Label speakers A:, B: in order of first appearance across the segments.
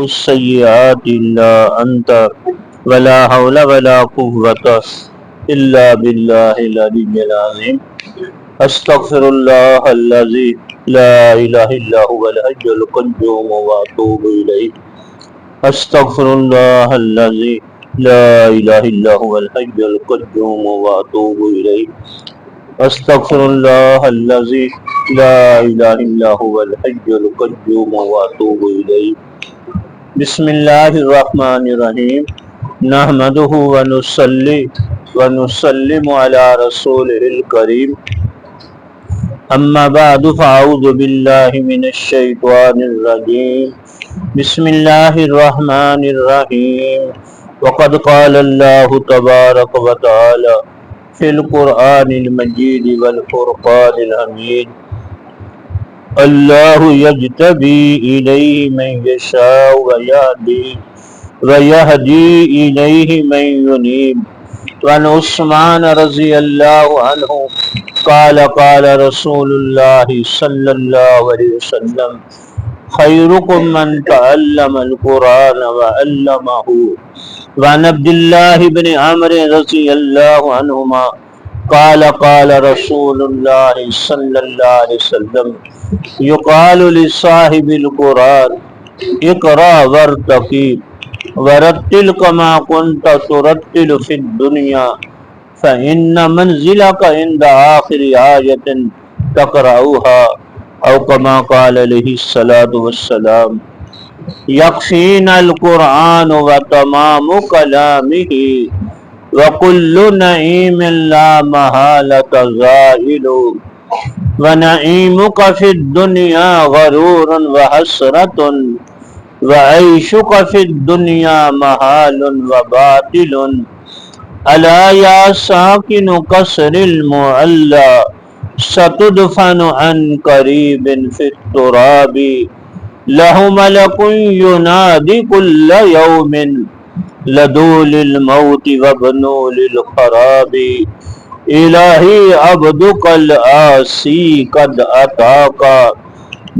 A: السيئات إلا أنت ولا حول ولا قوة إلا بالله العلي العظيم أستغفر الله الذي لا إله إلا هو الحي القيوم وأتوب إليه أستغفر الله الذي لا إله إلا هو الحي القيوم وأتوب إليه أستغفر الله الذي لا إله إلا هو الحي القيوم وأتوب إليه بسم الله الرحمن الرحيم نحمده ونصلي ونسلم على رسوله الكريم أما بعد فأعوذ بالله من الشيطان الرجيم بسم الله الرحمن الرحيم وقد قال الله تبارك وتعالى في القرآن المجيد والفرقان الحميد اللہ یجتبی الیہ من یشاء ویہدی الیہ من ینیب وعن عثمان رضی اللہ عنہ قال قال رسول اللہ صلی اللہ علیہ وسلم خیرکم من تعلم القرآن وعلمہ وعن عبداللہ بن عمرو رضی اللہ عنہما قال قال رسول اللہ صلی اللہ علیہ وسلم یقال لصاحب القرآن اقرأ وارتقی ورتل کما کنت ترتل فی الدنیا فإن منزلک عند آخر آیت تقرأها او کما قال علیہ الصلاة والسلام یکفینا القرآن وتمام کلامہ وَكُلُّ نَعِيمٍ لَا مَحَالَةَ زَائِلٌ وَنَعِيمُكَ فِي الدُّنْيَا غَرُورٌ وَحَسْرَةٌ وَعَيْشُكَ فِي الدُّنْيَا مَحَالٌ وَبَاطِلٌ أَلَا يَا سَاكِنُ قَصْرِ الْمُعَلَّى سَتُدْفَنُ عَنْ قَرِيبٍ فِي التُّرَابِ لَهُ مَلَكٌ يُنَادِي كُلَّ يَوْمٍ لدو للموت وابنو للخراب الہی عبدک العاصی قد اتاک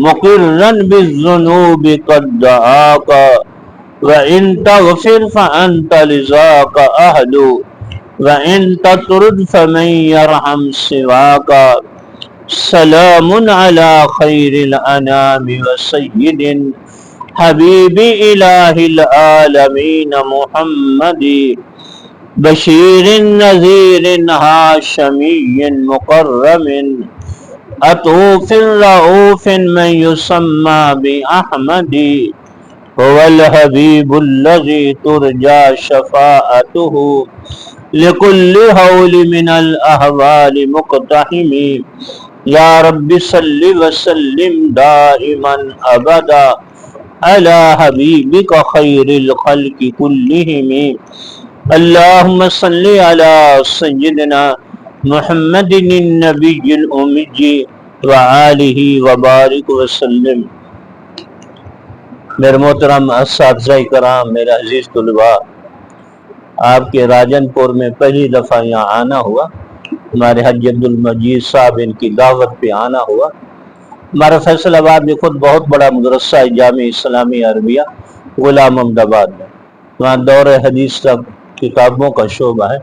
A: مقرا بالذنوب قد دعاک وان تغفر فانت لذاک اہل وان تطرد فمن يرحم سواک سلام علی خیر الانام وسید حبیب الہ العالمین محمد بشیر نذیر ہاشمی مکرم عطوف رؤوف من یسمى بأحمد هو الحبیب الذی ترجى شفاعته لكل هول من الاحوال مقتحم یا رب صل وسلم دائما ابدا علی حبیبک خیر الخلق کلہم اللہم صل علی سیدنا محمد النبی الامی وآلہ وبارک وسلم۔ میرے محترم اساتذہ کرام، میرے عزیز طلباء، آپ کے راجن پور میں پہلی دفعہ یہاں آنا ہوا، ہمارے حج عبدالمجید صاحب ان کی دعوت پہ آنا ہوا۔ ہمارا فیصل آباد میں خود بہت بڑا مدرسہ ہے، جامع اسلامی عربیہ غلام محمد آباد میں، وہاں دور حدیث تک کتابوں کا شعبہ ہے۔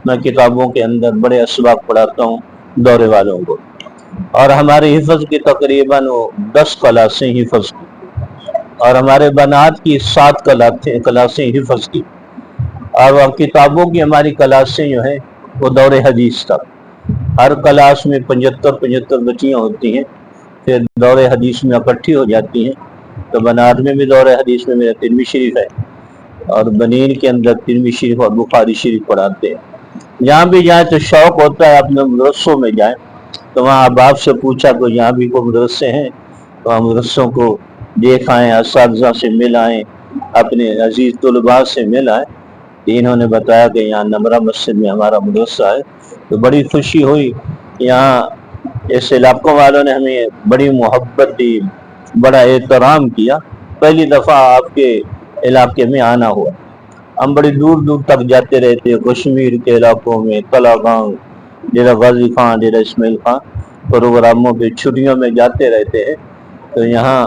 A: میں کتابوں کے اندر بڑے اسباق پڑھاتا ہوں دورے والوں کو، اور ہمارے حفظ کی تقریباً 10 کلاسیں حفظ کی، اور ہمارے بنات کی 7 کلاسیں حفظ کی، اور کتابوں کی ہماری کلاسیں جو ہیں وہ دور حدیث تک، ہر کلاس میں 75 بچیاں ہوتی ہیں، پھر دور حدیث میں اکٹھی ہو جاتی ہیں۔ تو بنات میں بھی دور حدیث میں میرا ترمذی شریف ہے، اور بنین کے اندر ترمذی شریف اور بخاری شریف پڑھاتے ہیں۔ جہاں بھی جائیں تو شوق ہوتا ہے اپنے مدرسوں میں جائیں، تو وہاں آپ سے پوچھا کہ یہاں بھی کوئی مدرسے ہیں، تو ہم مدرسوں کو دیکھ آئیں، اساتذہ سے مل آئیں، اپنے عزیز طلباء سے مل آئیں۔ انہوں نے بتایا کہ یہاں نمرہ مسجد میں ہمارا مدرسہ ہے، تو بڑی خوشی ہوئی۔ یہاں اس علاقوں والوں نے ہمیں بڑی محبت دی، بڑا احترام کیا۔ پہلی دفعہ آپ کے علاقے میں آنا ہوا۔ ہم بڑی دور دور تک جاتے رہتے ہیں، کشمیر کے علاقوں میں، کلاگاؤں، ڈیرہ غازی خان، ڈیرہ اسماعیل خان، پروگراموں پہ چھٹیوں میں جاتے رہتے ہیں۔ تو یہاں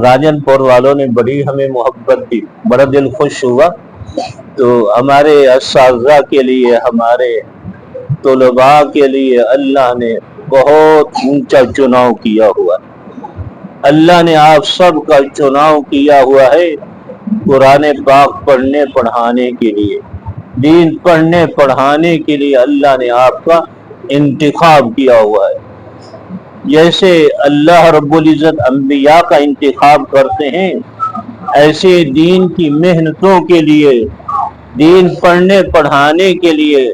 A: راجن پور والوں نے بڑی ہمیں محبت دی، بڑا دل خوش ہوا۔ تو ہمارے اساتذہ کے لیے، ہمارے طلباء کے لیے اللہ نے بہت اونچا چناؤ کیا ہوا ہے۔ اللہ نے آپ سب کا چناؤ کیا ہوا ہے قرآن پاک پڑھنے پڑھانے کے لیے، دین پڑھنے پڑھانے کے لیے اللہ نے آپ کا انتخاب کیا ہوا ہے۔ جیسے اللہ رب العزت انبیاء کا انتخاب کرتے ہیں، ایسے دین کی محنتوں کے لیے، دین پڑھنے پڑھانے کے لیے،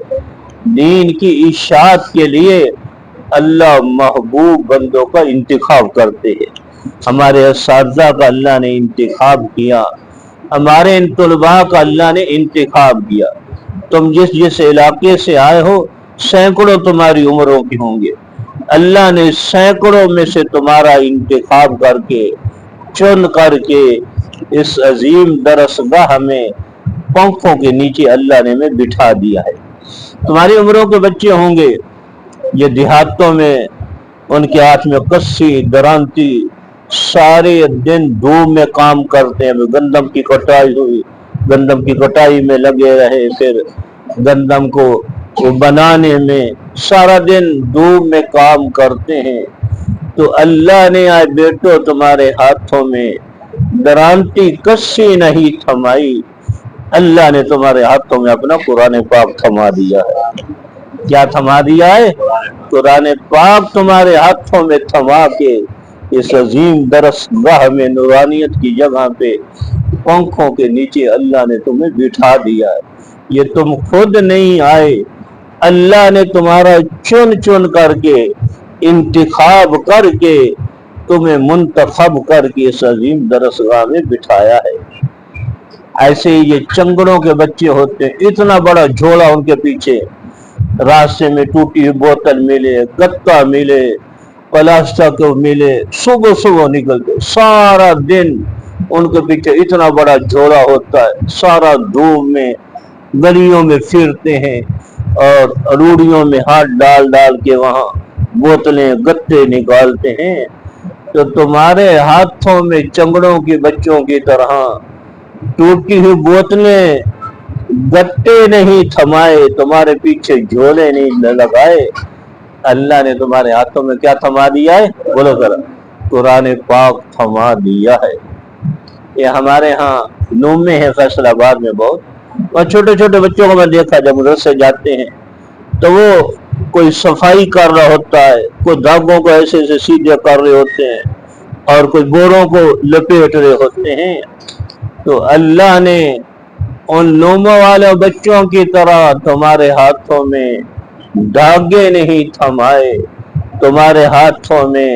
A: دین کی اشاعت کے لیے اللہ محبوب بندوں کا انتخاب کرتے ہیں۔ ہمارے اساتذہ کا اللہ نے انتخاب کیا، ہمارے ان طلباء کا اللہ نے انتخاب کیا۔ تم جس علاقے سے آئے ہو سینکڑوں تمہاری عمروں کی ہوں گے، اللہ نے سینکڑوں میں سے تمہارا انتخاب کر کے، چن کر کے اس عظیم درسگاہ میں پنکھوں کے نیچے اللہ نے ہمیں بٹھا دیا ہے۔ تمہاری عمروں کے بچے ہوں گے، یہ دیہاتوں میں ان کے ہاتھ میں کسی درانتی، سارے دن دھوپ میں کام کرتے ہیں۔ گندم کی کٹائی ہوئی، گندم کی کٹائی میں لگے رہے، پھر گندم کو بنانے میں سارا دن دھوپ میں کام کرتے ہیں۔ تو اللہ نے آئے بیٹو تمہارے ہاتھوں میں درانتی کسی نہیں تھمائی، اللہ نے تمہارے ہاتھوں میں اپنا قرآن پاک تھما دیا ہے۔ کیا تھما دیا ہے؟ قرآن پاک تمہارے ہاتھوں میں تھما کے اس عظیم درسگاہ میں، نورانیت کی جگہ پہ، پنکھوں کے نیچے اللہ نے تمہیں بٹھا دیا ہے۔ یہ تم خود نہیں آئے، اللہ نے تمہارا چن چن کر کے، انتخاب کر کے، تمہیں منتخب کر کے اس عظیم درسگاہ میں بٹھایا ہے۔ ایسے ہی یہ چنگڑوں کے بچے ہوتے ہیں، اتنا بڑا جھولا ان کے پیچھے، راستے میں ٹوٹی ہوئی بوتل ملے، گتا ملے، پلاسٹک ملے، صبح صبح نکلتے، سارا دن ان کے پیچھے اتنا بڑا جھولا ہوتا ہے، سارا دھوپ میں گلیوں میں پھرتے ہیں اور روڑیوں میں ہاتھ ڈال ڈال کے وہاں بوتلیں گتے نکالتے ہیں۔ تو تمہارے ہاتھوں میں چنگڑوں کے بچوں کی طرح ٹوٹی ہوئی بوتلیں، گتے نہیں تھمائے، تمہارے پیچھے جھولے نہیں لگائے، اللہ نے تمہارے ہاتھوں میں کیا تھما دیا ہے؟ بولو ذرا، قرآن پاک تھما دیا ہے۔ یہ ہمارے ہاں نوم میں ہے، فیصل آباد میں بہت، اور چھوٹے چھوٹے بچوں کو میں دیکھا جب مدرسے جاتے ہیں تو وہ کوئی صفائی کر رہا ہوتا ہے، کوئی دھاگوں کو ایسے ایسے سیدھے کر رہے ہوتے ہیں، اور کوئی بوروں کو لپیٹ رہے ہوتے ہیں۔ تو اللہ نے ان نوموں والے بچوں کی طرح تمہارے ہاتھوں میں دھاگے نہیں تھمائے، تمہارے ہاتھوں میں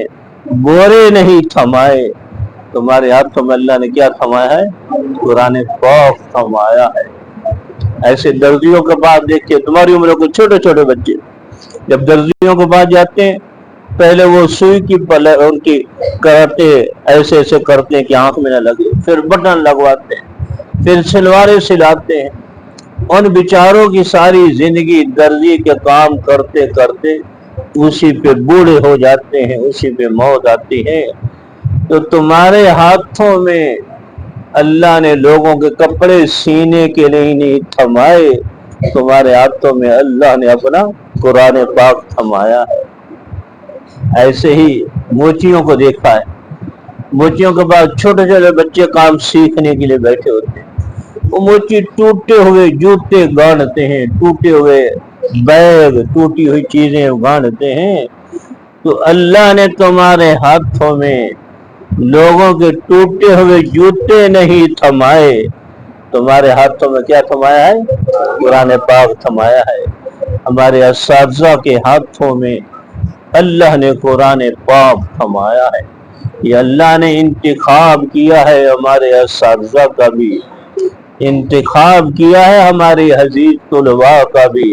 A: بورے نہیں تھمائے، تمہارے ہاتھوں میں اللہ نے کیا تھمایا ہے؟ قرآن پاک تھمایا ہے۔ ایسے درزیوں کے پاس دیکھیے، تمہاری عمر کے چھوٹے چھوٹے بچے جب درزیوں کے پاس جاتے ہیں، پہلے وہ سوئی کی ان کی کرتے ایسے ایسے کرتے ہیں کہ آنکھ میں نہ لگے، پھر بٹن لگواتے ہیں، پھر سلواریں سلاتے ہیں۔ ان بیچاروں کی ساری زندگی درزی کے کام کرتے کرتے اسی پہ بوڑھے ہو جاتے ہیں، اسی پہ موت آتی ہے۔ تو تمہارے ہاتھوں میں اللہ نے لوگوں کے کپڑے سینے کے لیے نہیں تھمائے، تمہارے ہاتھوں میں اللہ نے اپنا قرآن پاک تھمایا ہے۔ ایسے ہی موچیوں کو دیکھا ہے، موچیوں کے بعد چھوٹے چھوٹے بچے کام سیکھنے کے لیے بیٹھے ہوتے ہیں، وہ موچی ٹوٹے ہوئے جوتے گاڑتے ہیں، ٹوٹے ہوئے بیگ، ٹوٹی ہوئی چیزیں گاڑتے ہیں۔ تو اللہ نے تمہارے ہاتھوں میں لوگوں کے ٹوٹے ہوئے جوتے نہیں تھمائے، تمہارے ہاتھوں میں کیا تھمایا ہے؟ قرآن پاک تھمایا ہے۔ ہمارے اساتذہ کے ہاتھوں میں اللہ نے قرآن پاک تھمایا ہے۔ یہ اللہ نے انتخاب کیا ہے، ہمارے اساتذہ کا بھی انتخاب کیا ہے، ہمارے عزیز طلباء کا بھی۔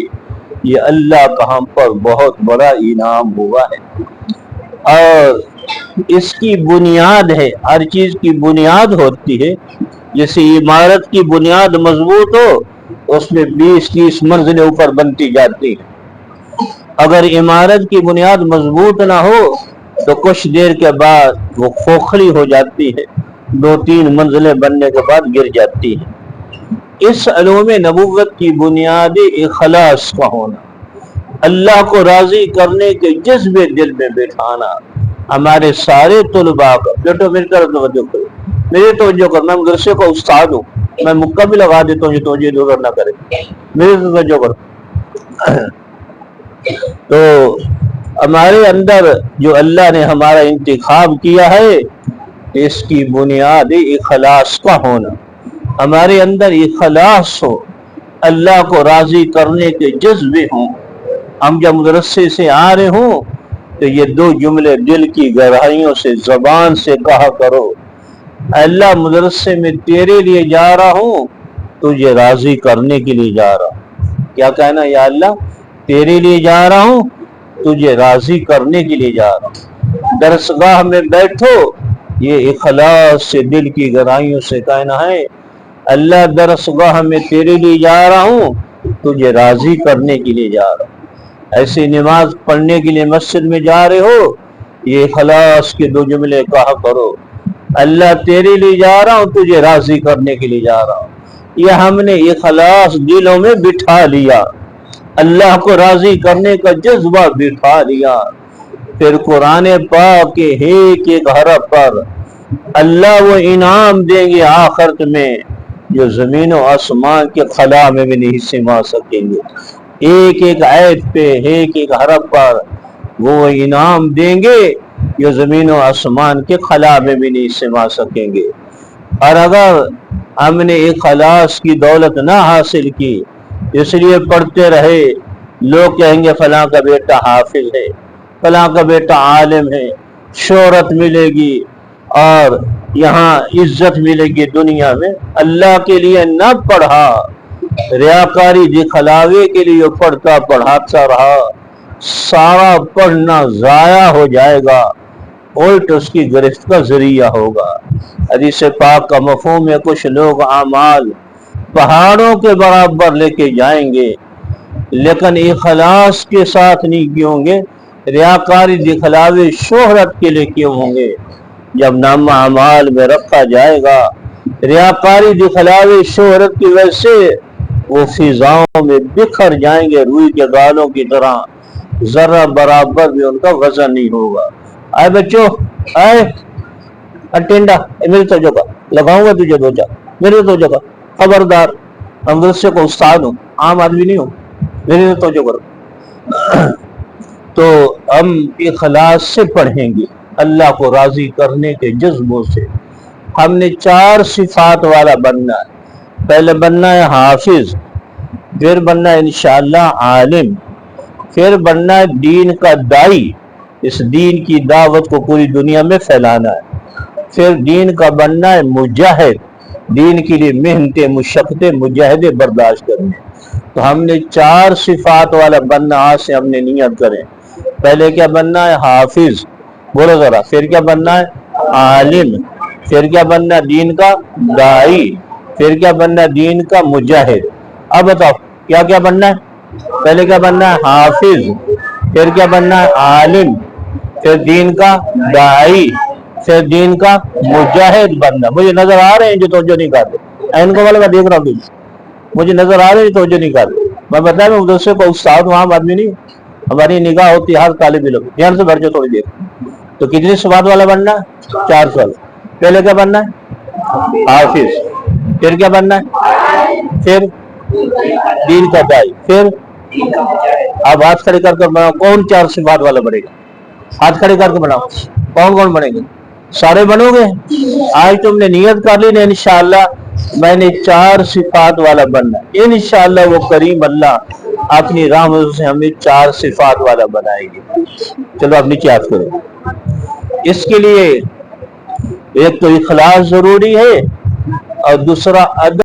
A: یہ اللہ کا ہم پر بہت بڑا انعام ہوا ہے، اور اس کی بنیاد ہے، ہر چیز کی بنیاد ہوتی ہے۔ جیسے عمارت کی بنیاد مضبوط ہو، اس میں 20-30 منزلیں اوپر بنتی جاتی ہیں۔ اگر عمارت کی بنیاد مضبوط نہ ہو تو کچھ دیر کے بعد وہ کھوکھلی ہو جاتی ہے، 2-3 منزلیں بننے کے بعد گر جاتی ہے۔ اس علوم نبوت کی بنیادی اخلاص کا ہونا، اللہ کو راضی کرنے کے جذبے دل میں بٹھانا، ہمارے سارے طلباء کا بیٹو میری طرف توجہ کرو، میری توجہ کرو، میں مدرسے کا استاد ہوں، میں مکہ بھی لگا دیتا ہوں، یہ توجہ ادھر نہ کرے، میری توجہ کرو۔ تو ہمارے اندر جو اللہ نے ہمارا انتخاب کیا ہے، اس کی بنیاد اخلاص کا ہونا، ہمارے اندر اخلاص ہو، اللہ کو راضی کرنے کے جذبے ہوں۔ ہم جب مدرسے سے آ رہے ہوں تو یہ 2 جملے دل کی گہرائیوں سے زبان سے کہا کرو، اللہ مدرسے میں تیرے لیے جا رہا ہوں، تجھے راضی کرنے کے لیے جا رہا ہوں۔ کیا کہنا؟ یا اللہ تیرے لیے جا رہا ہوں، تجھے راضی کرنے کے لیے جا رہا ہوں۔ درسگاہ میں بیٹھو، یہ اخلاص سے دل کی گہرائیوں سے کہنا ہے، اللہ درسگاہ میں تیرے لیے جا رہا ہوں، تجھے راضی کرنے کے لیے جا رہا ہوں۔ ایسی نماز پڑھنے کے لیے مسجد میں جا رہے ہو، یہ اخلاص کے 2 جملے کہا کرو، اللہ تیرے لیے جا رہا ہوں، تجھے راضی کرنے کے لیے جا رہا ہوں۔ یہ ہم نے اخلاص دلوں میں بٹھا لیا، اللہ کو راضی کرنے کا جذبہ بٹھا لیا، پھر قرآن پاک کے ایک ایک حرف پر اللہ وہ انعام دیں گے آخرت میں جو زمین و آسمان کے خلا میں بھی نہیں سما سکیں گے۔ ایک ایک آیت پہ، ایک ایک حرف پر وہ انعام دیں گے جو زمین و آسمان کے خلا میں بھی نہیں سما سکیں گے۔ اور اگر ہم نے اخلاص کی دولت نہ حاصل کی، اس لیے پڑھتے رہے، لوگ کہیں گے فلاں کا بیٹا حافظ ہے، فلاں کا بیٹا عالم ہے، شہرت ملے گی اور یہاں عزت ملے گی دنیا میں، اللہ کے لیے نہ پڑھا، ریاکاری دکھلاوے کے لیے پڑھتا پڑھاتا رہا، سارا پڑھنا ضائع ہو جائے گا، الٹ اس کی گرفت کا ذریعہ ہوگا۔ حدیث پاک کا مفہوم ہے، کچھ لوگ اعمال پہاڑوں کے برابر لے کے جائیں گے لیکن اخلاص کے ساتھ نہیں کیوں گے، ریاکاری دکھلاوے شہرت کے لیے کیوں ہوں گے۔ جب نامہ اعمال میں رکھا جائے گا، ریاکاری دکھلاوے شہرت کی وجہ سے وہ فضاؤں میں بکھر جائیں گے، روئی کے گالوں کی طرح، ذرہ برابر بھی ان کا وزن نہیں ہوگا۔ آئے بچوں، آئے اٹینڈا، میری توجہ کا لگاؤں گا تجھے 2-4، میری توجہ کا، خبردار، ہم مدرسے کو استاد ہوں، عام آدمی نہیں ہوں، میری توجہ کرو۔ تو ہم اخلاص سے پڑھیں گے، اللہ کو راضی کرنے کے جذبوں سے۔ ہم نے 4 صفات والا بننا ہے۔ پہلے بننا ہے حافظ، پھر بننا ہے انشاءاللہ عالم، پھر بننا ہے دین کا دائی، اس دین کی دعوت کو پوری دنیا میں پھیلانا ہے، پھر دین کا بننا ہے مجاہد، دین کے لیے محنتیں مشقتیں مجاہدے برداشت کرنے۔ تو ہم نے 4 صفات والا بننا، آج سے ہم نے نیت کریں۔ پہلے کیا بننا ہے؟ حافظ، بولو ذرا، پھر کیا بننا ہے؟ عالم، پھر کیا بننا ہے؟ دین کا دائی، پھر کیا بننا ہے؟ دین کا مجاہد۔ اب بتاؤ کیا کیا بننا ہے؟ پہلے کیا بننا ہے؟ حافظ، پھر کیا بننا ہے؟ عالم، پھر دین کا دائی، پھر دین کا مجاہد بننا۔ مجھے نظر آ رہے ہیں جو توجہ نہیں کرتے، ان کو والا دیکھ رہا ہوں، مجھے نظر آ رہے ہیں جو توجہ نہیں کرتے۔ میں بتایا میں مدرسے کو استاد ہوں، عام آدمی نہیں، ہماری نگاہ ہوتی ہے ہر طالب علم۔ دھیان سے بیٹھ جاؤ تھوڑی دیر۔ تو کتنی صفات والا بننا ہے؟ 4 سوال۔ پہلے کیا بننا ہے؟ حافظ، پھر کیا بننا ہے؟ پھر دین کا دائی، پھر اب ہاتھ کھڑے کر بناؤ، کون 4 صفات والا بنے گا؟ ہاتھ کھڑے کر کے بناؤ، کون کون بنے گے؟ سارے بنو گے؟ آج تم نے نیت کر لی نا، انشاءاللہ میں نے 4 صفات والا بننا، انشاءاللہ وہ کریم اللہ اپنی رحمت سے ہمیں 4 صفات والا بنائے گی۔ چلو اب نیچے ہاتھ کرو۔ اس کے لیے ایک تو اخلاص ضروری ہے اور دوسرا ادب